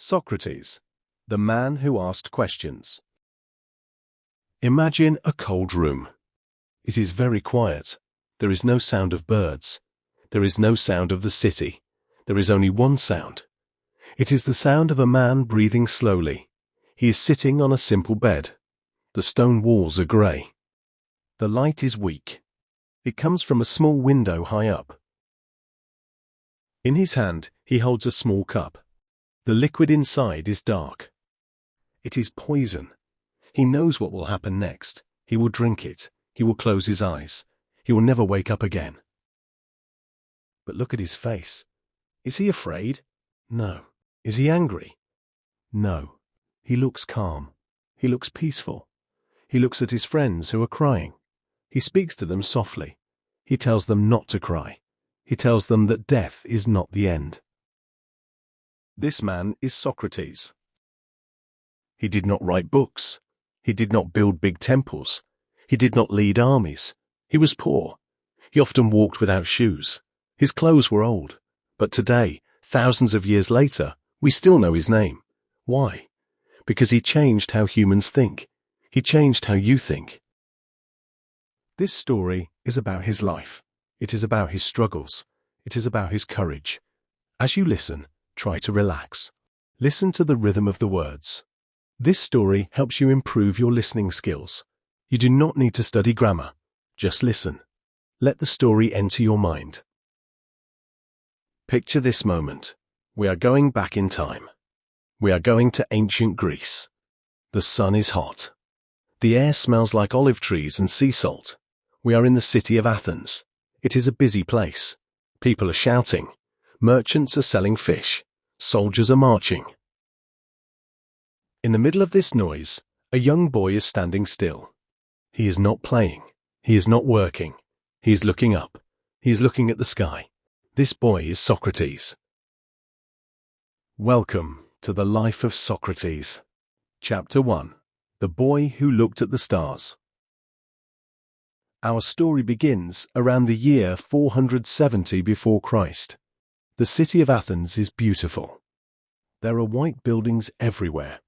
Socrates, the man who asked questions. Imagine a cold room. It is very quiet. There is no sound of birds. There is no sound of the city. There is only one sound. It is the sound of a man breathing slowly. He is sitting on a simple bed. The stone walls are grey. The light is weak. It comes from a small window high up. In his hand, he holds a small cup. The liquid inside is dark. It is poison. He knows what will happen next. He will drink it. He will close his eyes. He will never wake up again. But look at his face. Is he afraid? No. Is he angry? No. He looks calm. He looks peaceful. He looks at his friends who are crying. He speaks to them softly. He tells them not to cry. He tells them that death is not the end. This man is Socrates. He did not write books. He did not build big temples. He did not lead armies. He was poor. He often walked without shoes. His clothes were old. But today, thousands of years later, we still know his name. Why? Because he changed how humans think. He changed how you think. This story is about his life. It is about his struggles. It is about his courage. As you listen, try to relax. Listen to the rhythm of the words. This story helps you improve your listening skills. You do not need to study grammar. Just listen. Let the story enter your mind. Picture this moment. We are going back in time. We are going to ancient Greece. The sun is hot. The air smells like olive trees and sea salt. We are in the city of Athens. It is a busy place. People are shouting. Merchants are selling fish. Soldiers are marching. In the middle of this noise, a young boy is standing still. He is not playing. He is not working. He is looking up. He is looking at the sky. This boy is Socrates. Welcome to the life of Socrates. Chapter 1. The Boy Who Looked at the Stars. Our story begins around the year 470 before Christ. The city of Athens is beautiful. There are white buildings everywhere.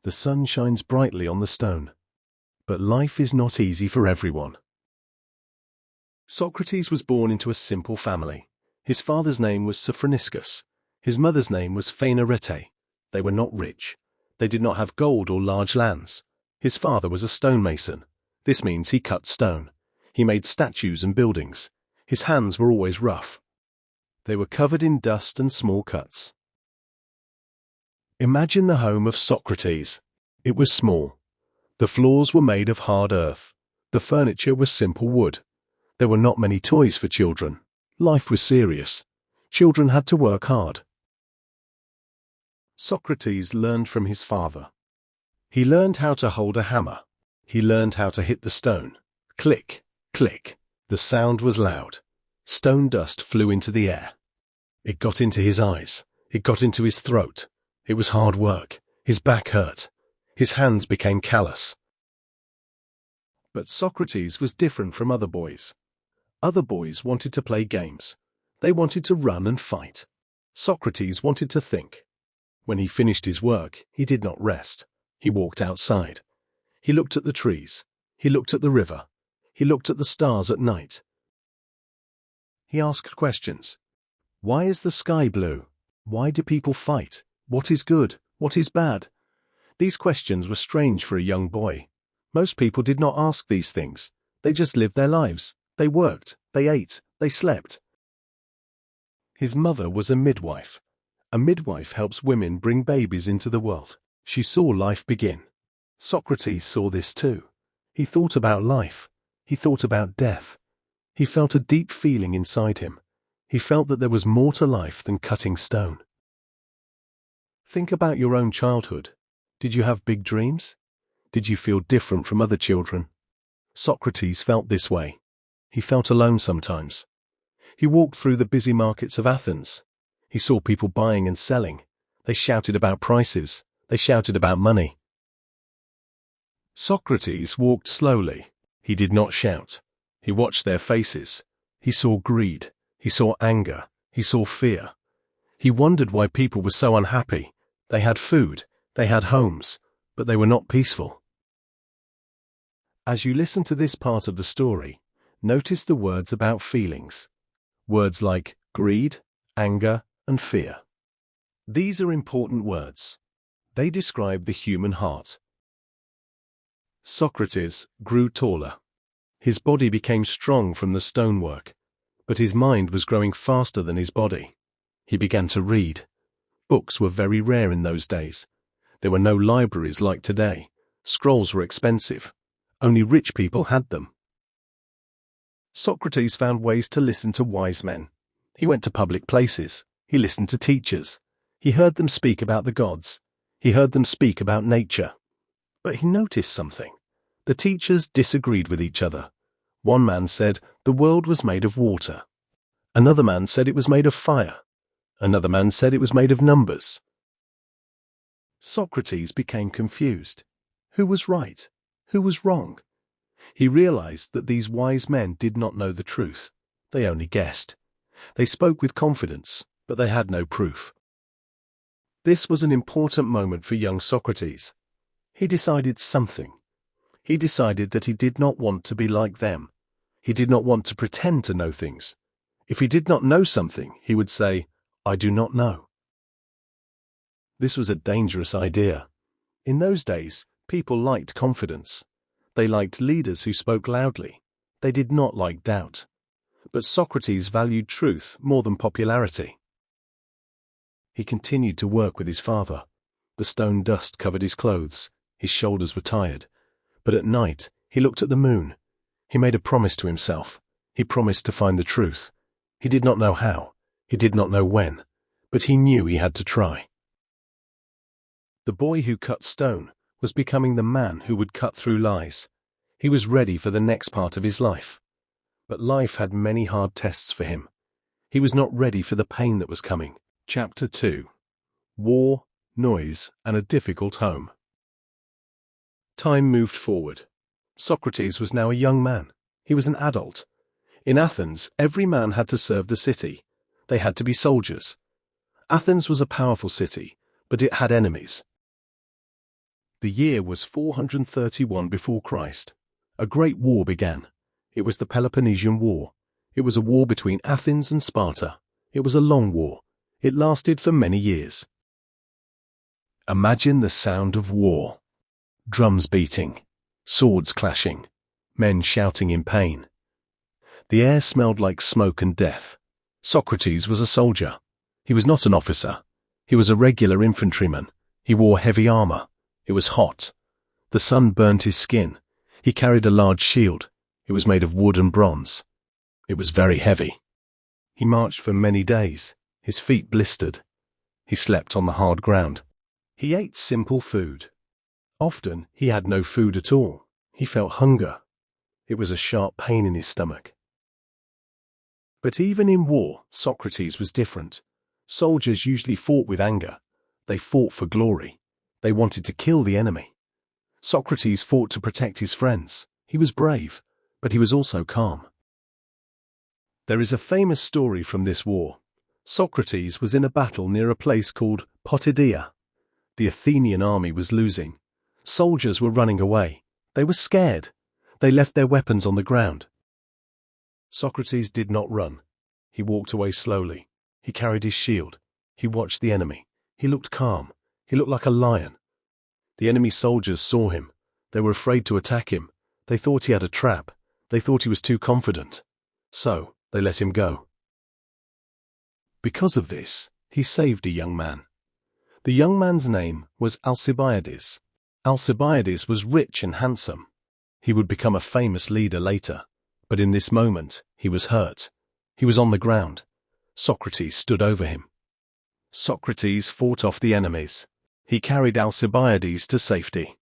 The sun shines brightly on the stone. But life is not easy for everyone. Socrates was born into a simple family. His father's name was Sophroniskos. His mother's name was Phainarete. They were not rich. They did not have gold or large lands. His father was a stonemason. This means he cut stone. He made statues and buildings. His hands were always rough. They were covered in dust and small cuts. Imagine the home of Socrates. It was small. The floors were made of hard earth. The furniture was simple wood. There were not many toys for children. Life was serious. Children had to work hard. Socrates learned from his father. He learned how to hold a hammer. He learned how to hit the stone. Click, click. The sound was loud. Stone dust flew into the air. It got into his eyes. It got into his throat. It was hard work. His back hurt. His hands became callous. But Socrates was different from other boys. Other boys wanted to play games. They wanted to run and fight. Socrates wanted to think. When he finished his work, he did not rest. He walked outside. He looked at the trees. He looked at the river. He looked at the stars at night. He asked questions. Why is the sky blue? Why do people fight? What is good? What is bad? These questions were strange for a young boy. Most people did not ask these things. They just lived their lives. They worked. They ate. They slept. His mother was a midwife. A midwife helps women bring babies into the world. She saw life begin. Socrates saw this too. He thought about life. He thought about death. He felt a deep feeling inside him. He felt that there was more to life than cutting stone. Think about your own childhood. Did you have big dreams? Did you feel different from other children? Socrates felt this way. He felt alone sometimes. He walked through the busy markets of Athens. He saw people buying and selling. They shouted about prices. They shouted about money. Socrates walked slowly. He did not shout. He watched their faces. He saw greed. He saw anger. He saw fear. He wondered why people were so unhappy. They had food, they had homes, but they were not peaceful. As you listen to this part of the story, notice the words about feelings. Words like greed, anger, and fear. These are important words. They describe the human heart. Socrates grew taller. His body became strong from the stonework, but his mind was growing faster than his body. He began to read. Books were very rare in those days. There were no libraries like today. Scrolls were expensive. Only rich people had them. Socrates found ways to listen to wise men. He went to public places. He listened to teachers. He heard them speak about the gods. He heard them speak about nature. But he noticed something. The teachers disagreed with each other. One man said the world was made of water. Another man said it was made of fire. Another man said it was made of numbers. Socrates became confused. Who was right? Who was wrong? He realized that these wise men did not know the truth. They only guessed. They spoke with confidence, but they had no proof. This was an important moment for young Socrates. He decided something. He decided that he did not want to be like them. He did not want to pretend to know things. If he did not know something, he would say, "I do not know." This was a dangerous idea. In those days, people liked confidence. They liked leaders who spoke loudly. They did not like doubt. But Socrates valued truth more than popularity. He continued to work with his father. The stone dust covered his clothes. His shoulders were tired. But at night, he looked at the moon. He made a promise to himself. He promised to find the truth. He did not know how. He did not know when. But he knew he had to try. The boy who cut stone was becoming the man who would cut through lies. He was ready for the next part of his life. But life had many hard tests for him. He was not ready for the pain that was coming. Chapter 2. War, Noise, and a Difficult Home. Time moved forward. Socrates was now a young man. He was an adult. In Athens, every man had to serve the city. They had to be soldiers. Athens was a powerful city, but it had enemies. The year was 431 before Christ. A great war began. It was the Peloponnesian War. It was a war between Athens and Sparta. It was a long war. It lasted for many years. Imagine the sound of war. Drums beating, swords clashing, men shouting in pain. The air smelled like smoke and death. Socrates was a soldier. He was not an officer. He was a regular infantryman. He wore heavy armor. It was hot. The sun burned his skin. He carried a large shield. It was made of wood and bronze. It was very heavy. He marched for many days. His feet blistered. He slept on the hard ground. He ate simple food. Often he had no food at all. He felt hunger. It was a sharp pain in his stomach. But even in war, Socrates was different. Soldiers usually fought with anger. They fought for glory. They wanted to kill the enemy. Socrates fought to protect his friends. He was brave, but he was also calm. There is a famous story from this war. Socrates was in a battle near a place called Potidæa. The Athenian army was losing. Soldiers were running away. They were scared. They left their weapons on the ground. Socrates did not run. He walked away slowly. He carried his shield. He watched the enemy. He looked calm. He looked like a lion. The enemy soldiers saw him. They were afraid to attack him. They thought he had a trap. They thought he was too confident. So they let him go. Because of this, he saved a young man. The young man's name was Alcibiades. Alcibiades was rich and handsome. He would become a famous leader later. But in this moment, he was hurt. He was on the ground. Socrates stood over him. Socrates fought off the enemies. He carried Alcibiades to safety.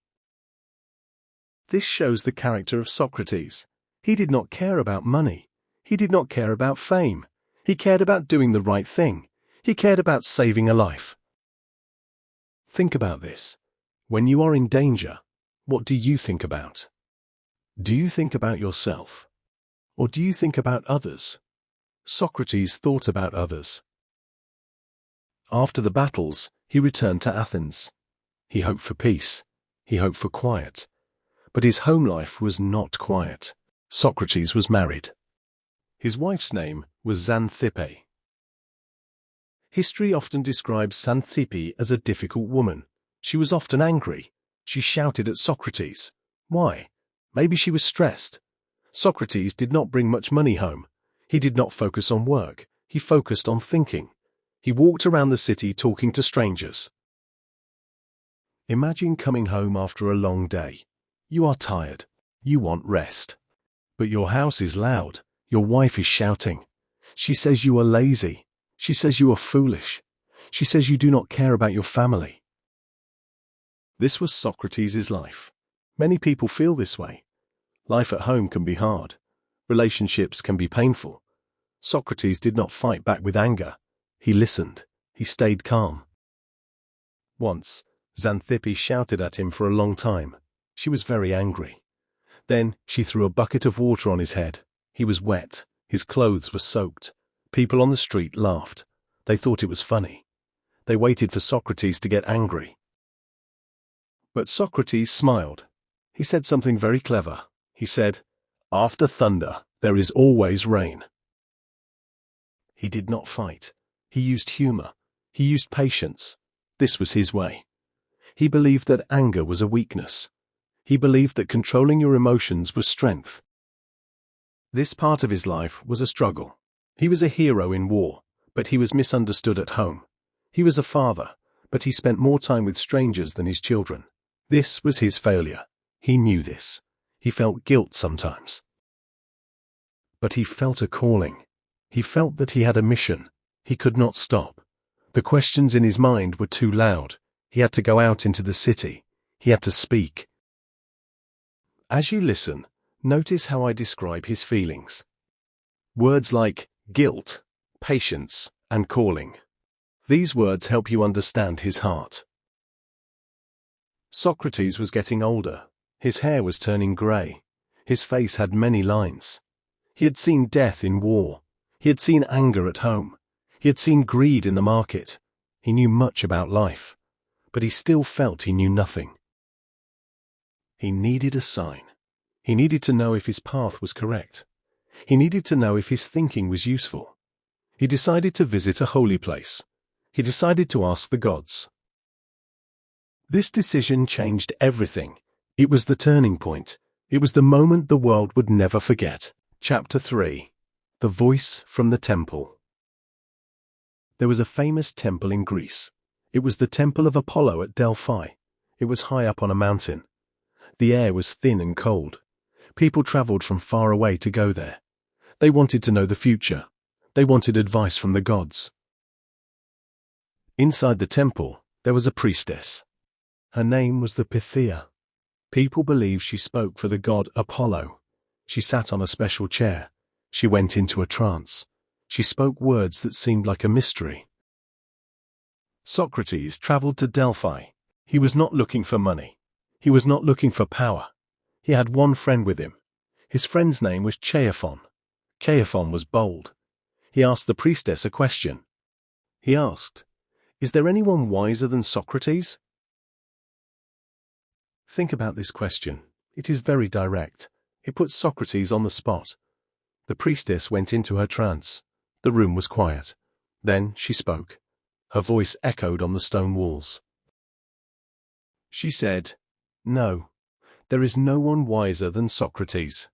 This shows the character of Socrates. He did not care about money. He did not care about fame. He cared about doing the right thing. He cared about saving a life. Think about this. When you are in danger, what do you think about? Do you think about yourself? Or do you think about others? Socrates thought about others. After the battles, He returned to Athens. He hoped for peace. He hoped for quiet. But his home life was not quiet. Socrates was married. His wife's name was Xanthippe. History often describes Xanthippe as a difficult woman. She was often angry. She shouted at Socrates. Why? Maybe she was stressed. Socrates did not bring much money home. He did not focus on work. He focused on thinking. He walked around the city talking to strangers. Imagine coming home after a long day. You are tired. You want rest. But your house is loud. Your wife is shouting. She says you are lazy. She says you are foolish. She says you do not care about your family. This was Socrates' life. Many people feel this way. Life at home can be hard. Relationships can be painful. Socrates did not fight back with anger. He listened. He stayed calm. Once, Xanthippe shouted at him for a long time. She was very angry. Then she threw a bucket of water on his head. He was wet. His clothes were soaked. People on the street laughed. They thought it was funny. They waited for Socrates to get angry. But Socrates smiled. He said something very clever. He said, "After thunder, there is always rain." He did not fight. He used humor. He used patience. This was his way. He believed that anger was a weakness. He believed that controlling your emotions was strength. This part of his life was a struggle. He was a hero in war, but he was misunderstood at home. He was a father, but he spent more time with strangers than his children. This was his failure. He knew this. He felt guilt sometimes. But he felt a calling. He felt that he had a mission. He could not stop. The questions in his mind were too loud. He had to go out into the city. He had to speak. As you listen, notice how I describe his feelings. Words like guilt, patience, and calling. These words help you understand his heart. Socrates was getting older. His hair was turning grey. His face had many lines. He had seen death in war. He had seen anger at home. He had seen greed in the market. He knew much about life, but he still felt he knew nothing. He needed a sign. He needed to know if his path was correct. He needed to know if his thinking was useful. He decided to visit a holy place. He decided to ask the gods. This decision changed everything. It was the turning point. It was the moment the world would never forget. Chapter 3. The Voice from the Temple. There was a famous temple in Greece. It was the temple of Apollo at Delphi. It was high up on a mountain. The air was thin and cold. People traveled from far away to go there. They wanted to know the future. They wanted advice from the gods. Inside the temple, there was a priestess. Her name was the Pythia. People believed she spoke for the god Apollo. She sat on a special chair. She went into a trance. She spoke words that seemed like a mystery. Socrates traveled to Delphi. He was not looking for money. He was not looking for power. He had one friend with him. His friend's name was Chaephon. Chaephon was bold. He asked the priestess a question. He asked, "Is there anyone wiser than Socrates?" Think about this question. It is very direct. It puts Socrates on the spot. The priestess went into her trance. The room was quiet. Then she spoke. Her voice echoed on the stone walls. She said, "No, there is no one wiser than Socrates."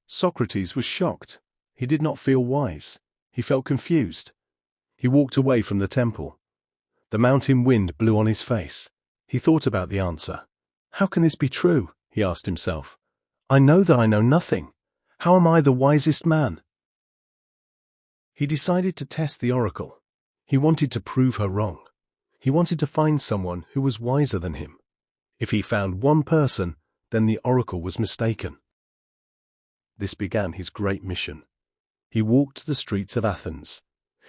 Socrates was shocked. He did not feel wise. He felt confused. He walked away from the temple. The mountain wind blew on his face. He thought about the answer. How can this be true? He asked himself. I know that I know nothing. How am I the wisest man? He decided to test the oracle. He wanted to prove her wrong. He wanted to find someone who was wiser than him. If he found one person, then the oracle was mistaken. This began his great mission. He walked the streets of Athens.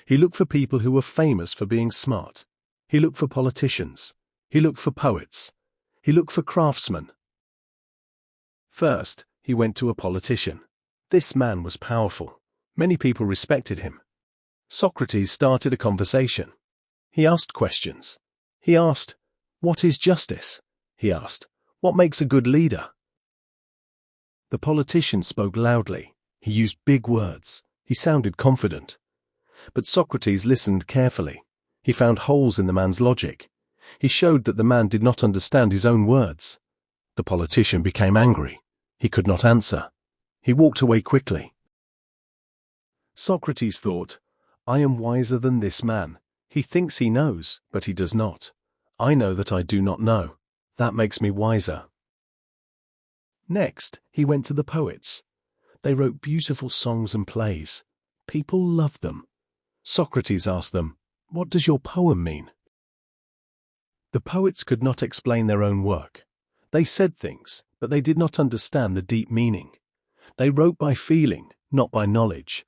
He looked for people who were famous for being smart. He looked for politicians. He looked for poets. He looked for craftsmen. First, he went to a politician. This man was powerful. Many people respected him. Socrates started a conversation. He asked questions. He asked, "What is justice?" He asked, "What makes a good leader?" The politician spoke loudly. He used big words. He sounded confident. But Socrates listened carefully. He found holes in the man's logic. He showed that the man did not understand his own words. The politician became angry. He could not answer. He walked away quickly. Socrates thought, "I am wiser than this man. He thinks he knows, but he does not. I know that I do not know. That makes me wiser." Next, he went to the poets. They wrote beautiful songs and plays. People loved them. Socrates asked them, "What does your poem mean?" The poets could not explain their own work. They said things, but they did not understand the deep meaning. They wrote by feeling, not by knowledge.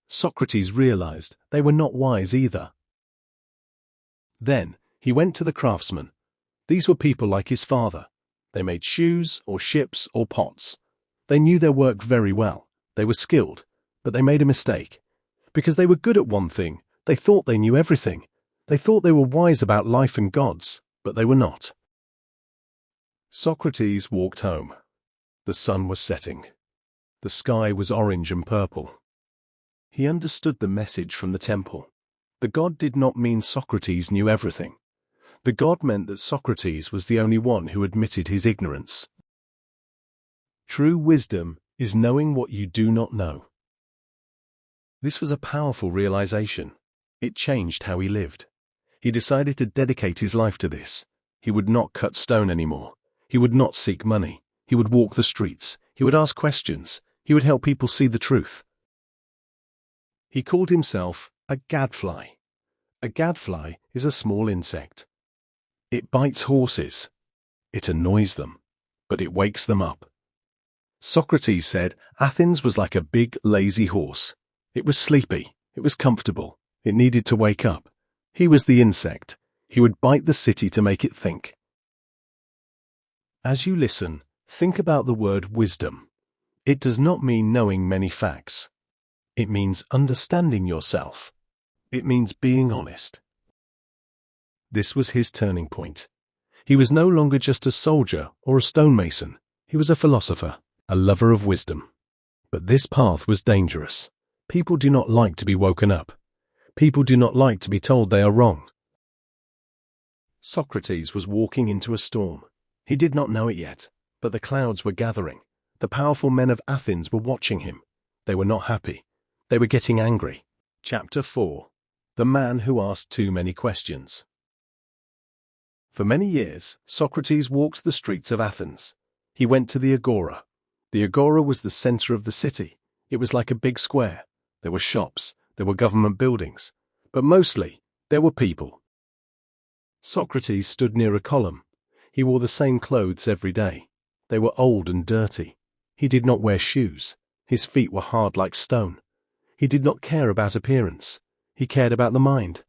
Socrates realized they were not wise either. Then he went to the craftsmen. These were people like his father. They made shoes or ships or pots. They knew their work very well. They were skilled, but they made a mistake. Because they were good at one thing, they thought they knew everything. They thought they were wise about life and gods, but they were not. Socrates walked home. The sun was setting. The sky was orange and purple. He understood the message from the temple. The god did not mean Socrates knew everything. The god meant that Socrates was the only one who admitted his ignorance. True wisdom is knowing what you do not know. This was a powerful realization. It changed how he lived. He decided to dedicate his life to this. He would not cut stone anymore. He would not seek money. He would walk the streets. He would ask questions. He would help people see the truth. He called himself a gadfly. A gadfly is a small insect. It bites horses. It annoys them, but it wakes them up. Socrates said Athens was like a big, lazy horse. It was sleepy. It was comfortable. It needed to wake up. He was the insect. He would bite the city to make it think. As you listen, think about the word wisdom. It does not mean knowing many facts. It means understanding yourself. It means being honest. This was his turning point. He was no longer just a soldier or a stonemason. He was a philosopher, a lover of wisdom. But this path was dangerous. People do not like to be woken up. People do not like to be told they are wrong. Socrates was walking into a storm. He did not know it yet, but the clouds were gathering. The powerful men of Athens were watching him. They were not happy. They were getting angry. Chapter 4. The Man Who Asked Too Many Questions. For many years, Socrates walked the streets of Athens. He went to the agora. The agora was the center of the city. It was like a big square. There were shops, there were government buildings, but mostly there were people. Socrates stood near a column. He wore the same clothes every day. They were old and dirty. He did not wear shoes. His feet were hard like stone. He did not care about appearance. He cared about the mind.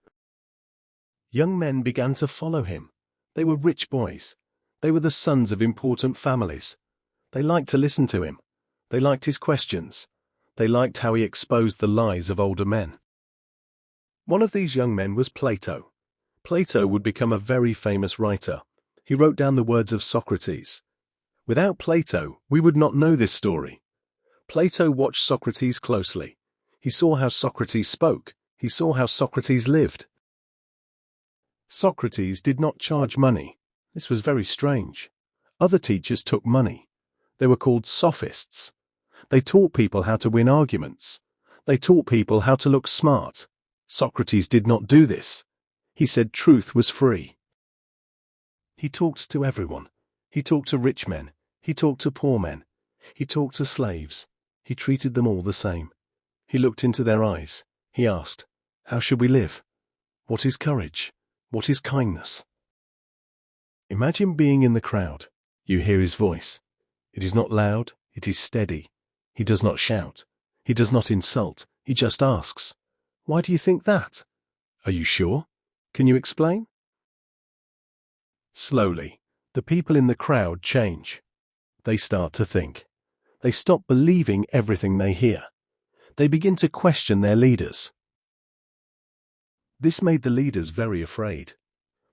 Young men began to follow him. They were rich boys. They were the sons of important families. They liked to listen to him. They liked his questions. They liked how he exposed the lies of older men. One of these young men was Plato. Plato would become a very famous writer. He wrote down the words of Socrates. Without Plato, we would not know this story. Plato watched Socrates closely. He saw how Socrates spoke. He saw how Socrates lived. Socrates did not charge money. This was very strange. Other teachers took money. They were called sophists. They taught people how to win arguments. They taught people how to look smart. Socrates did not do this. He said truth was free. He talked to everyone. He talked to rich men. He talked to poor men. He talked to slaves. He treated them all the same. He looked into their eyes. He asked, "How should we live? What is courage? What is kindness?" Imagine being in the crowd. You hear his voice. It is not loud. It is steady. He does not shout. He does not insult. He just asks, "Why do you think that? Are you sure? Can you explain?" Slowly, the people in the crowd change. They start to think. They stop believing everything they hear. They begin to question their leaders. This made the leaders very afraid.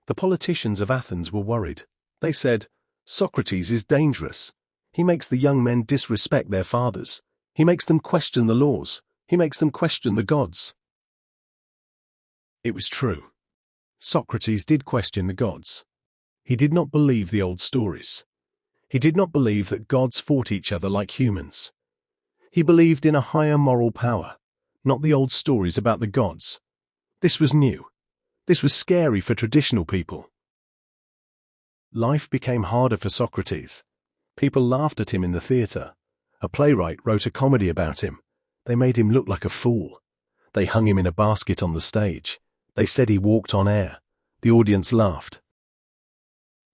The politicians of Athens were worried. They said, "Socrates is dangerous. He makes the young men disrespect their fathers. He makes them question the laws. He makes them question the gods." It was true. Socrates did question the gods. He did not believe the old stories. He did not believe that gods fought each other like humans. He believed in a higher moral power, not the old stories about the gods. This was new. This was scary for traditional people. Life became harder for Socrates. People laughed at him in the theatre. A playwright wrote a comedy about him. They made him look like a fool. They hung him in a basket on the stage. They said he walked on air. The audience laughed.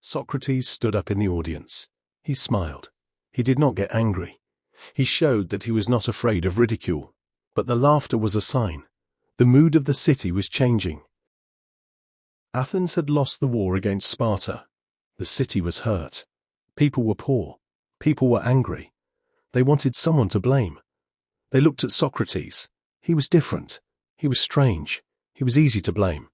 Socrates stood up in the audience. He smiled. He did not get angry. He showed that he was not afraid of ridicule. But the laughter was a sign. The mood of the city was changing. Athens had lost the war against Sparta. The city was hurt. People were poor. People were angry. They wanted someone to blame. They looked at Socrates. He was different. He was strange. He was easy to blame.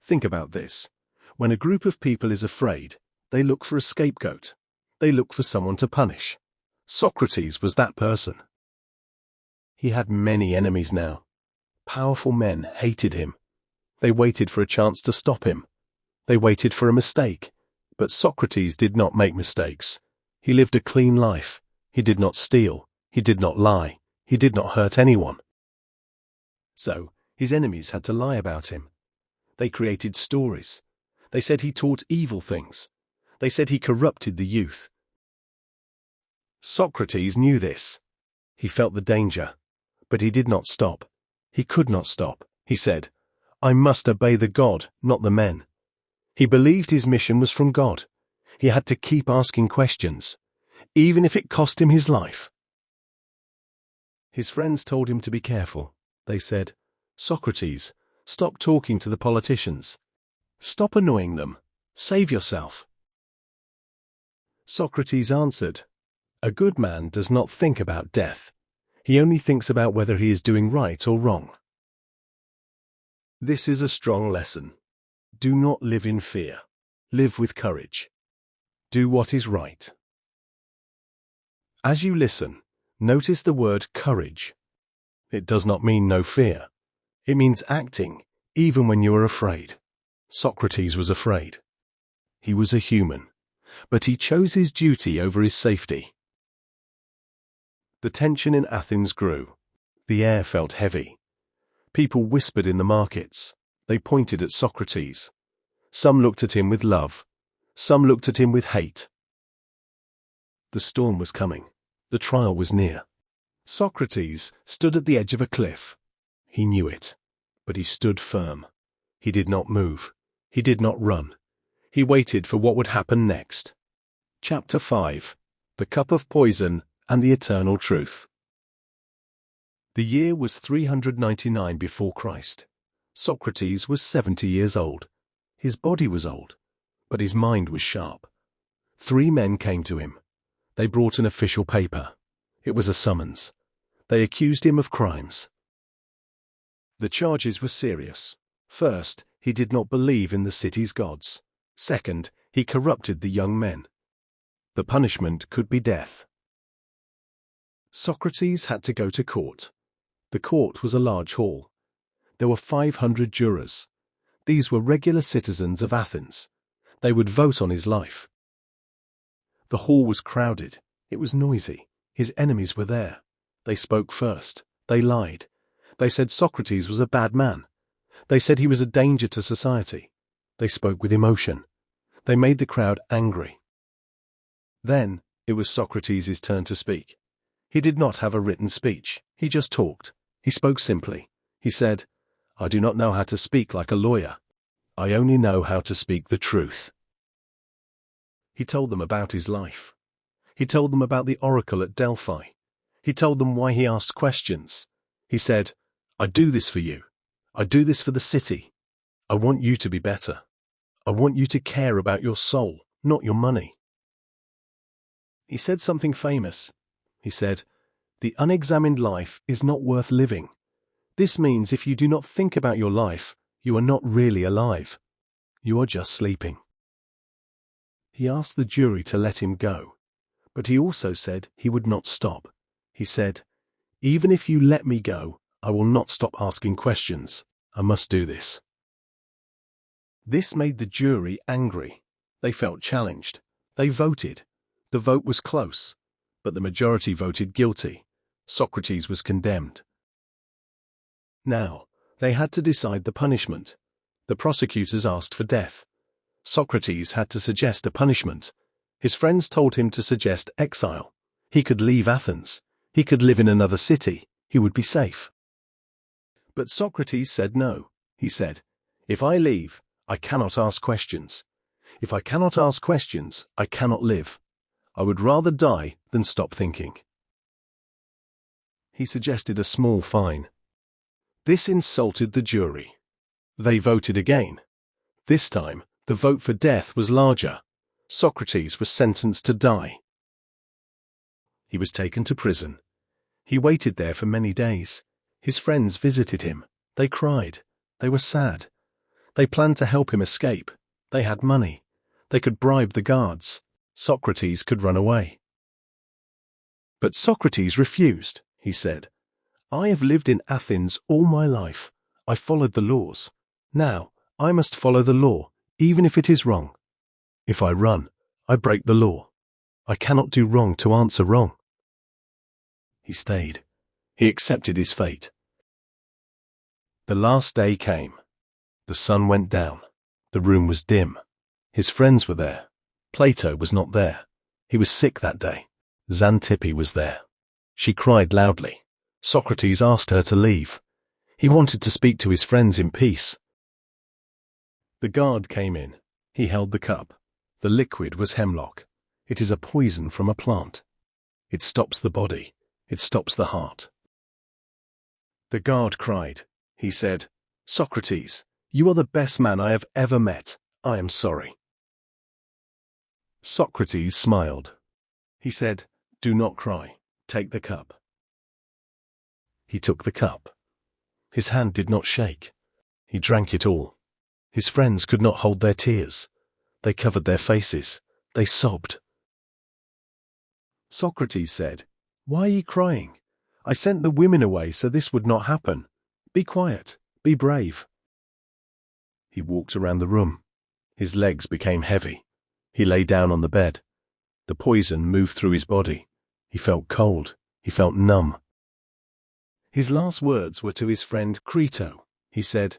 Think about this. When a group of people is afraid, they look for a scapegoat. They look for someone to punish. Socrates was that person. He had many enemies now. Powerful men hated him. They waited for a chance to stop him. They waited for a mistake. But Socrates did not make mistakes. He lived a clean life. He did not steal. He did not lie. He did not hurt anyone. So, his enemies had to lie about him. They created stories. They said he taught evil things. They said he corrupted the youth. Socrates knew this. He felt the danger. But he did not stop. He could not stop. He said, "I must obey the God, not the men." He believed his mission was from God. He had to keep asking questions, even if it cost him his life. His friends told him to be careful. They said, "Socrates, stop talking to the politicians. Stop annoying them. Save yourself." Socrates answered, "A good man does not think about death. He only thinks about whether he is doing right or wrong." This is a strong lesson. Do not live in fear. Live with courage. Do what is right. As you listen, notice the word courage. It does not mean no fear. It means acting, even when you are afraid. Socrates was afraid. He was a human, but he chose his duty over his safety. The tension in Athens grew. The air felt heavy. People whispered in the markets. They pointed at Socrates. Some looked at him with love. Some looked at him with hate. The storm was coming. The trial was near. Socrates stood at the edge of a cliff. He knew it, but he stood firm. He did not move. He did not run. He waited for what would happen next. Chapter 5. The Cup of Poison and the Eternal Truth. The year was 399 before Christ. Socrates was 70 years old. His body was old, but his mind was sharp. 3 men came to him. They brought an official paper. It was a summons. They accused him of crimes. The charges were serious. First, he did not believe in the city's gods. Second, he corrupted the young men. The punishment could be death. Socrates had to go to court. The court was a large hall. There were 500 jurors. These were regular citizens of Athens. They would vote on his life. The hall was crowded. It was noisy. His enemies were there. They spoke first. They lied. They said Socrates was a bad man. They said he was a danger to society. They spoke with emotion. They made the crowd angry. Then it was Socrates' turn to speak. He did not have a written speech. He just talked. He spoke simply. He said, "I do not know how to speak like a lawyer. I only know how to speak the truth." He told them about his life. He told them about the oracle at Delphi. He told them why he asked questions. He said, "I do this for you. I do this for the city. I want you to be better. I want you to care about your soul, not your money." He said something famous. He said, "The unexamined life is not worth living. This means if you do not think about your life, you are not really alive. You are just sleeping. He asked the jury to let him go, but he also said he would not stop. He said, "Even if you let me go, I will not stop asking questions. I must do this." This made the jury angry. They felt challenged. They voted. The vote was close, but the majority voted guilty. Socrates was condemned. Now, they had to decide the punishment. The prosecutors asked for death. Socrates had to suggest a punishment. His friends told him to suggest exile. He could leave Athens. He could live in another city. He would be safe. But Socrates said no. He said, "If I leave, I cannot ask questions. If I cannot ask questions, I cannot live. I would rather die than stop thinking." He suggested a small fine. This insulted the jury. They voted again. This time, the vote for death was larger. Socrates was sentenced to die. He was taken to prison. He waited there for many days. His friends visited him. They cried. They were sad. They planned to help him escape. They had money. They could bribe the guards. Socrates could run away. But Socrates refused. He said, "I have lived in Athens all my life. I followed the laws. Now, I must follow the law, even if it is wrong. If I run, I break the law. I cannot do wrong to answer wrong." He stayed. He accepted his fate. The last day came. The sun went down. The room was dim. His friends were there. Plato was not there. He was sick that day. Xantippe was there. She cried loudly. Socrates asked her to leave. He wanted to speak to his friends in peace. The guard came in. He held the cup. The liquid was hemlock. It is a poison from a plant. It stops the body. It stops the heart. The guard cried. He said, "Socrates, you are the best man I have ever met. I am sorry." Socrates smiled. He said, "Do not cry. Take the cup." He took the cup. His hand did not shake. He drank it all. His friends could not hold their tears. They covered their faces. They sobbed. Socrates said, "Why are you crying? I sent the women away so this would not happen. Be quiet. Be brave." He walked around the room. His legs became heavy. He lay down on the bed. The poison moved through his body. He felt cold. He felt numb. His last words were to his friend Crito. He said,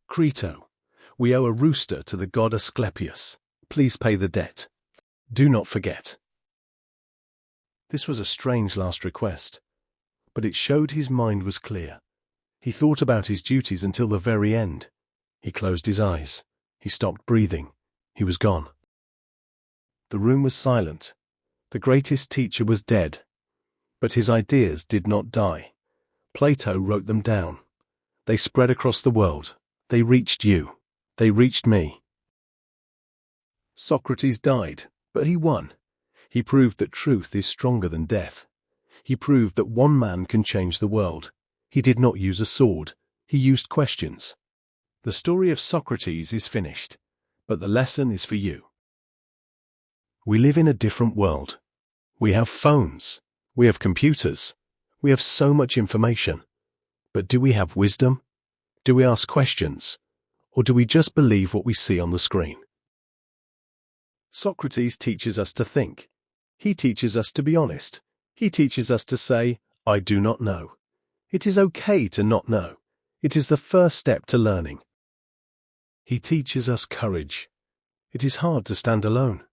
"Crito, we owe a rooster to the god Asclepius. Please pay the debt. Do not forget." This was a strange last request, but it showed his mind was clear. He thought about his duties until the very end. He closed his eyes. He stopped breathing. He was gone. The room was silent. The greatest teacher was dead. But his ideas did not die. Plato wrote them down. They spread across the world. They reached you. They reached me. Socrates died, but he won. He proved that truth is stronger than death. He proved that one man can change the world. He did not use a sword. He used questions. The story of Socrates is finished, but the lesson is for you. We live in a different world. We have phones. We have computers. We have so much information. But do we have wisdom? Do we ask questions? Or do we just believe what we see on the screen? Socrates teaches us to think. He teaches us to be honest. He teaches us to say, "I do not know." It is okay to not know. It is the first step to learning. He teaches us courage. It is hard to stand alone.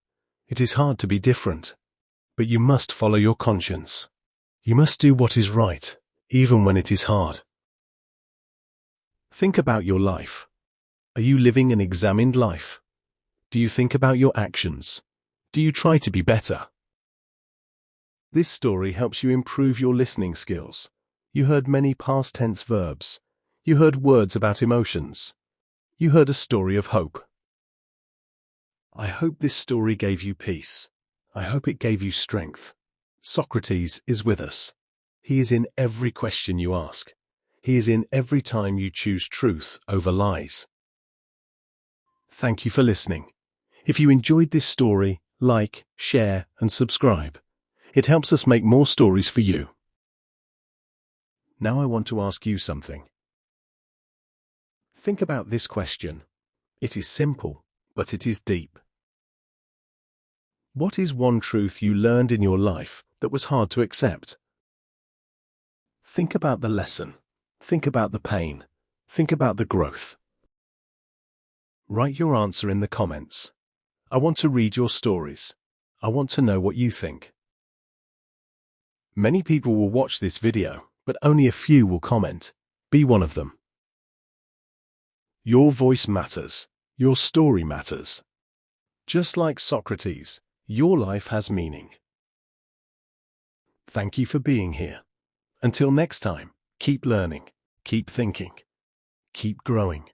It is hard to be different. But you must follow your conscience. You must do what is right, even when it is hard. Think about your life. Are you living an examined life? Do you think about your actions? Do you try to be better? This story helps you improve your listening skills. You heard many past tense verbs. You heard words about emotions. You heard a story of hope. I hope this story gave you peace. I hope it gave you strength. Socrates is with us. He is in every question you ask. He is in every time you choose truth over lies. Thank you for listening. If you enjoyed this story, like, share, and subscribe. It helps us make more stories for you. Now I want to ask you something. Think about this question. It is simple, but it is deep. What is one truth you learned in your life that was hard to accept? Think about the lesson. Think about the pain. Think about the growth. Write your answer in the comments. I want to read your stories. I want to know what you think. Many people will watch this video, but only a few will comment. Be one of them. Your voice matters. Your story matters. Just like Socrates, your life has meaning. Thank you for being here. Until next time, keep learning, keep thinking, keep growing.